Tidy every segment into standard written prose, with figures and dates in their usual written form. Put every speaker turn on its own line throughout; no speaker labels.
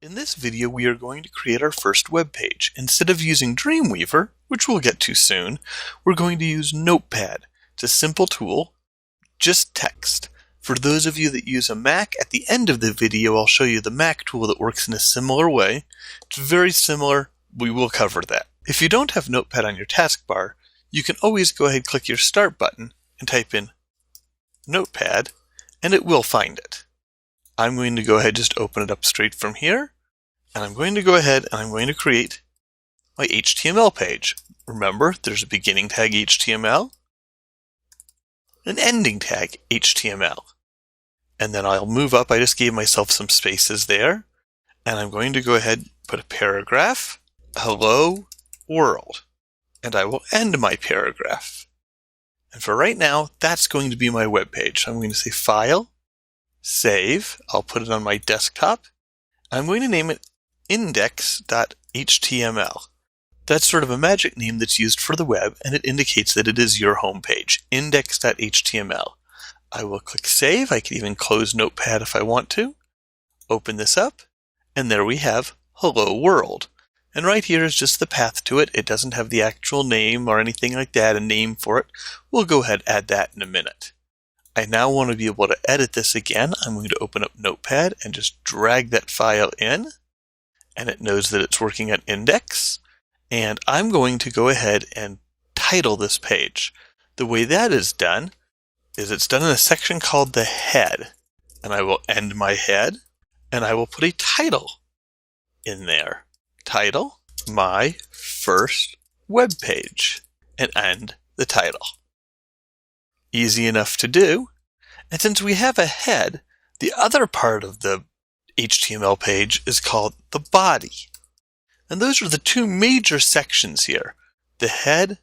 In this video, we are going to create our first web page. Instead of using Dreamweaver, which we'll get to soon, we're going to use Notepad. It's a simple tool, just text. For those of you that use a Mac, at the end of the video, I'll show you the Mac tool that works in a similar way. It's very similar. We will cover that. If you don't have Notepad on your taskbar, you can always go ahead and click your Start button and type in Notepad, and it will find it. I'm going to go ahead and just open it up straight from here, and I'm going to go ahead and I'm going to create my HTML page. Remember, there's a beginning tag HTML, an ending tag HTML, and then I'll move up. I just gave myself some spaces there, and I'm going to go ahead and put a paragraph, hello world, and I will end my paragraph. And for right now, that's going to be my web page. I'm going to say File, Save. I'll put it on my desktop. I'm going to name it index.html. That's sort of a magic name that's used for the web, and it indicates that it is your home page, index.html. I will click Save. I can even close Notepad if I want to. Open this up, and there we have Hello World. And right here is just the path to it. It doesn't have the actual name or anything like that, a name for it. We'll go ahead and add that in a minute. I now want to be able to edit this again. I'm going to open up Notepad and just drag that file in, and it knows that it's working on index. And I'm going to go ahead and title this page. The way that is done is it's done in a section called the head. And I will end my head, and I will put a title in there. Title, my first web page, and end the title. Easy enough to do. And since we have a head, the other part of the HTML page is called the body. And those are the two major sections here, the head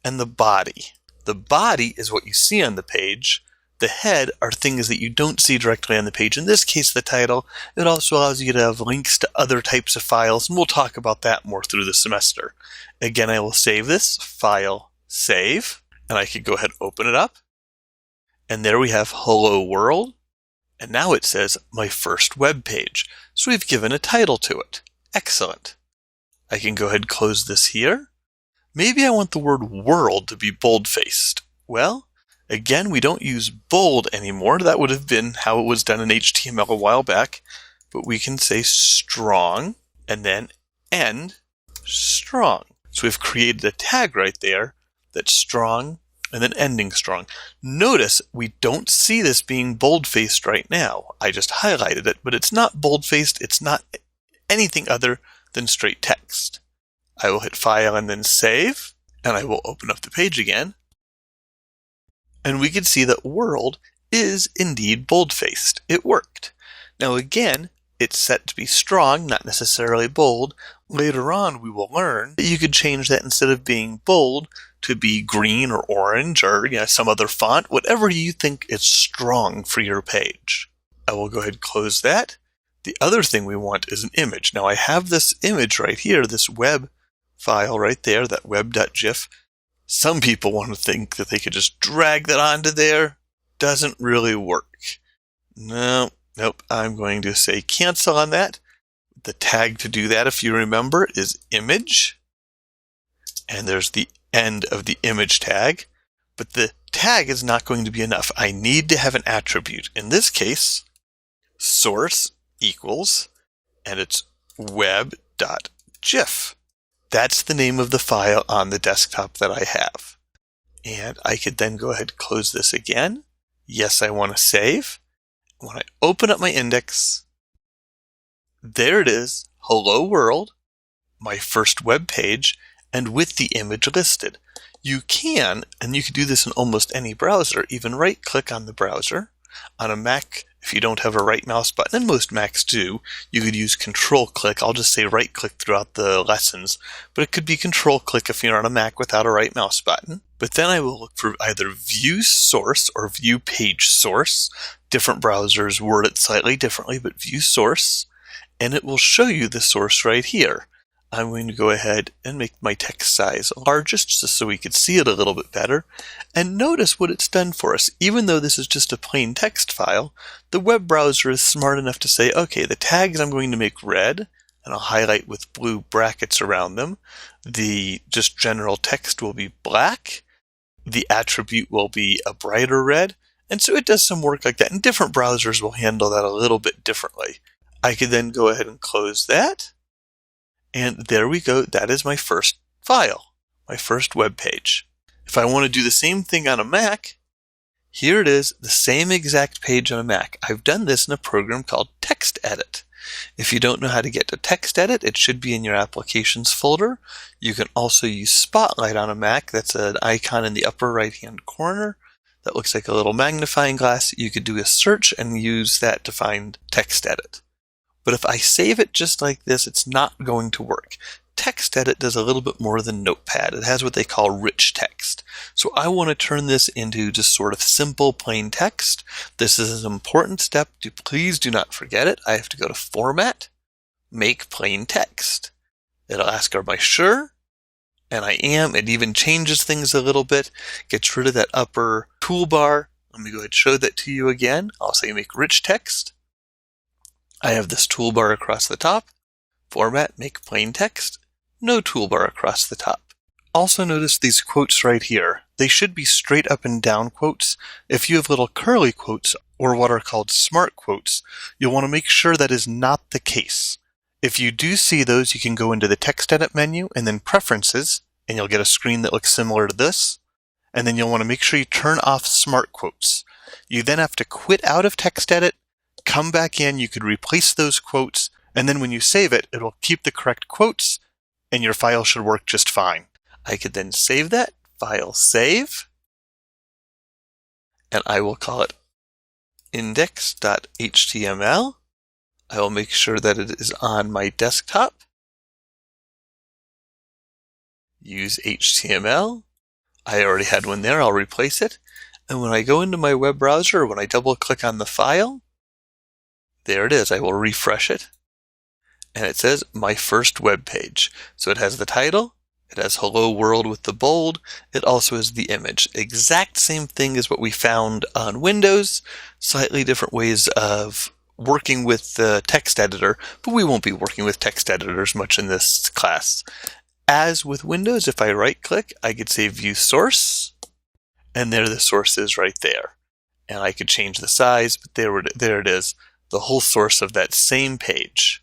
and the body. The body is what you see on the page. The head are things that you don't see directly on the page. In this case, the title. It also allows you to have links to other types of files, and we'll talk about that more through the semester. Again, I will save this, File, Save, and I could go ahead and open it up. And there we have Hello World, and now it says my first web page. So we've given a title to it. Excellent. I can go ahead and close this here. Maybe I want the word world to be bold-faced. Well, again, we don't use bold anymore. That would have been how it was done in HTML a while back. But we can say strong and then end strong. So we've created a tag right there that's strong and then ending strong. Notice we don't see this being bold-faced right now. I just highlighted it, but it's not bold-faced. It's not anything other than straight text. I will hit File and then Save, and I will open up the page again. And we can see that world is indeed bold-faced. It worked. Now again, it's set to be strong, not necessarily bold. Later on, we will learn that you could change that instead of being bold to be green or orange or some other font, whatever you think is strong for your page. I will go ahead and close that. The other thing we want is an image. Now I have this image right here, this web file right there, that web.gif. Some people want to think that they could just drag that onto there. Doesn't really work. Nope. I'm going to say cancel on that. The tag to do that, if you remember, is image. And there's the end of the image tag. But the tag is not going to be enough. I need to have an attribute. In this case, source equals, and it's web.gif. That's the name of the file on the desktop that I have. And I could then go ahead and close this again. Yes, I want to save. When I open up my index, there it is, Hello World, my first web page, and with the image listed. You can, and you can do this in almost any browser, even right-click on the browser. On a Mac, if you don't have a right mouse button, and most Macs do, you could use Control-click. I'll just say right-click throughout the lessons, but it could be Control-click if you're on a Mac without a right mouse button. But then I will look for either View Source or View Page Source. Different browsers word it slightly differently, but View Source, and it will show you the source right here. I'm going to go ahead and make my text size largest just so we could see it a little bit better. And notice what it's done for us. Even though this is just a plain text file, the web browser is smart enough to say, okay, the tags I'm going to make red, and I'll highlight with blue brackets around them. The just general text will be black. The attribute will be a brighter red. And so it does some work like that. And different browsers will handle that a little bit differently. I could then go ahead and close that. And there we go. That is my first file, my first web page. If I want to do the same thing on a Mac, here it is, the same exact page on a Mac. I've done this in a program called TextEdit. If you don't know how to get to TextEdit, it should be in your Applications folder. You can also use Spotlight on a Mac. That's an icon in the upper right-hand corner that looks like a little magnifying glass. You could do a search and use that to find TextEdit. But if I save it just like this, it's not going to work. TextEdit does a little bit more than Notepad. It has what they call rich text. So I want to turn this into just sort of simple, plain text. This is an important step. Please do not forget it. I have to go to Format, Make Plain Text. It'll ask, am I sure? And I am. It even changes things a little bit, gets rid of that upper toolbar. Let me go ahead and show that to you again. I'll say make rich text. I have this toolbar across the top. Format, make plain text. No toolbar across the top. Also notice these quotes right here. They should be straight up and down quotes. If you have little curly quotes, or what are called smart quotes, you'll want to make sure that is not the case. If you do see those, you can go into the Text Edit menu and then Preferences, and you'll get a screen that looks similar to this. And then you'll want to make sure you turn off smart quotes. You then have to quit out of Text Edit, come back in, you could replace those quotes, and then when you save it, it'll keep the correct quotes, and your file should work just fine. I could then save that, File Save, and I will call it index.html. I will make sure that it is on my desktop. Use HTML. I already had one there, I'll replace it. And when I go into my web browser, when I double click on the file, there it is. I will refresh it. And it says my first web page. So it has the title. It has Hello World with the bold. It also has the image. Exact same thing as what we found on Windows. Slightly different ways of working with the text editor, but we won't be working with text editors much in this class. As with Windows, if I right click, I could say View Source. And there the source is right there. And I could change the size, but there it is. The whole source of that same page.